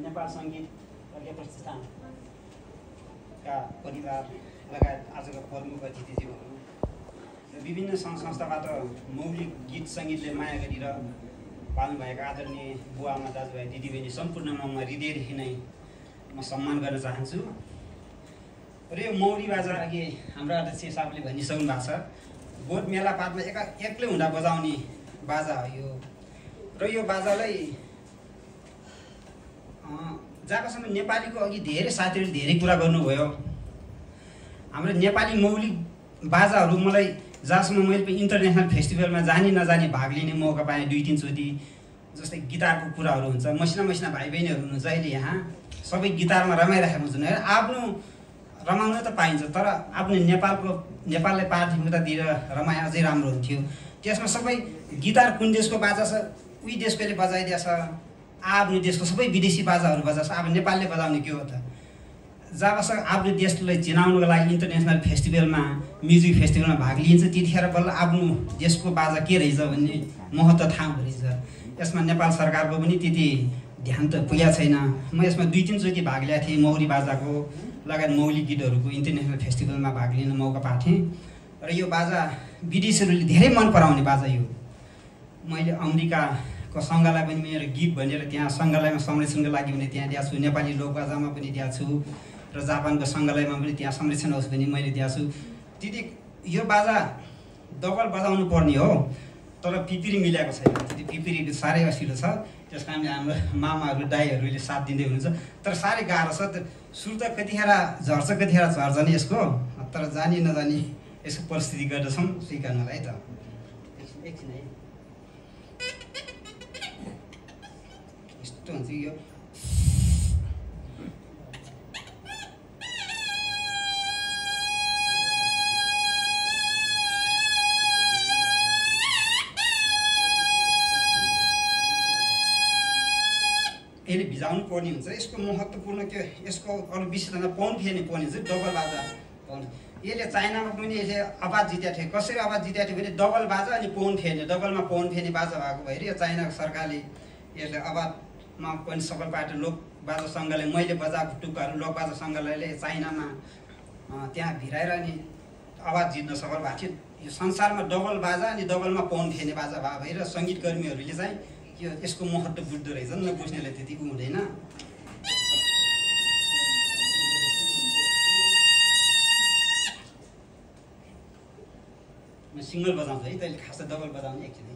नेपाल सङ्गीत अर्घ्य प्रतिष्ठानका परिवार लगायत आजको प्रमुख अतिथिज्यूहरू र विभिन्न सङ्घ संस्थाबाट मौलिक गीत सङ्गीतले माया गरेर पाल्नुभएका आदरणीय बुवाआमा दाजुभाइ दिदीबहिनी सम्पूर्णमा म हृदयदेखि नै म सम्मान गर्न चाहन्छु। र यो मौरी बाजा अघि हाम्रो अध्यक्ष साहबले भनिसक्नु भएको छ, गोठ मेलापातमा एक्लै हुँदा बजाउने बाजा हो यो। र यो बाजालाई जहाँसम्म नेपालीको अघि धेरै साथीहरूले धेरै कुरा गर्नुभयो, हाम्रो नेपाली मौलिक बाजाहरू मलाई जहाँसम्म मैले पनि इन्टरनेसनल फेस्टिभलमा जानी नजानी भाग लिने मौका पाएँ 2-3 चोटि। जस्तै गिटारको कुराहरू हुन्छ, मसिना मसिना भाइ बहिनीहरू हुनुहुन्छ अहिले यहाँ, सबै गिटारमा रमाइरहेको हुन्छन्। आफ्नो रमाउन त पाइन्छ, तर आफ्नो नेपाललाई प्राथमिकता दिएर रमाए अझै राम्रो हुन्थ्यो। त्यसमा सबै गिटार कुन देशको बाजा छ उही देशकोले बजाइदिएछ, आफ्नो देशको सबै विदेशी बाजाहरू बजाउँछ, अब नेपालले बजाउने के हो त? जबसम्म आफ्नो देशलाई चिनाउनुको लागि इन्टरनेसनल फेस्टिभलमा म्युजिक फेस्टिभलमा भाग लिन्छ त्यतिखेर बल्ल आफ्नो देशको बाजा के रहेछ भन्ने महत्त्व थाहा हुँदो रहेछ। यसमा नेपाल सरकारको पनि त्यति ध्यान त पुगेको छैन। म यसमा 2-3 चोटि भाग लिएको थिएँ, मौरी बाजाको लगायत मौलिक गीतहरूको इन्टरनेसनल फेस्टिभलमा भाग लिन मौका पाएको थिएँ। र यो बाजा विदेशीहरूले धेरै मन पराउने बाजा यो। मैले अमेरिकाको सङ्घलाई पनि मेरो गीत भनेर त्यहाँ सङ्घालयमा संरक्षणको लागि भने त्यहाँ दिएको छु, नेपाली लोकबाजामा पनि दिएको छु, र जापानको सङ्घालयमा पनि त्यहाँ संरक्षण होस् भने मैले दिएको छु। त्यति यो बाजा डबल बजाउनु पर्ने हो, तर पिपिरी मिलाएको छैन। त्यति पिपिरी साह्रै असिलो छ, त्यस कारणले हाम्रो मामाहरू दाईहरूले साथ दिँदै हुनुहुन्छ। तर साह्रै गाह्रो छ, सुर त कतिखेर झर्छ कतिखेर झर्छ नि यसको, तर जानी नजानी यसको परिस्थिति गर्दछौँ, स्वीकार्नु होला है त। एकछिन है, यस्तो हुन्छ यो। यसले भिजाउनु पर्ने हुन्छ। यसको महत्त्वपूर्ण के, यसको अरू विशेषता पौन फेर्ने पर्ने हुन्छ, डबल बाजा पौन। यसले चाइनामा पनि यसले आवाज जितेको थियो। कसरी आवाज जितेको थियो भने डबल बाजा अनि पौन फेर्ने, डबलमा पौन फेर्ने बाजा भएको भएर यो चाइनाको सरकारले यसले आवाजमा पनि सफल पार्टी लोक बाजा सङ्घले मैले बजाएको टुक्काहरू लोक बाजा सङ्घले चाइनामा त्यहाँ भिराएर अनि आवाज जित्न सफल भएको थियो। यो संसारमा डबल बाजा अनि डबलमा पौन फेर्ने बाजा भएको भएर सङ्गीतकर्मीहरूले चाहिँ यसको महत्त्व बुझ्दो रहेछ, नबुझ्नेलाई त्यति हुँदैन। म सिङ्गल बजाउँछु है, तैँले खास डबल बजाउने एकछिन।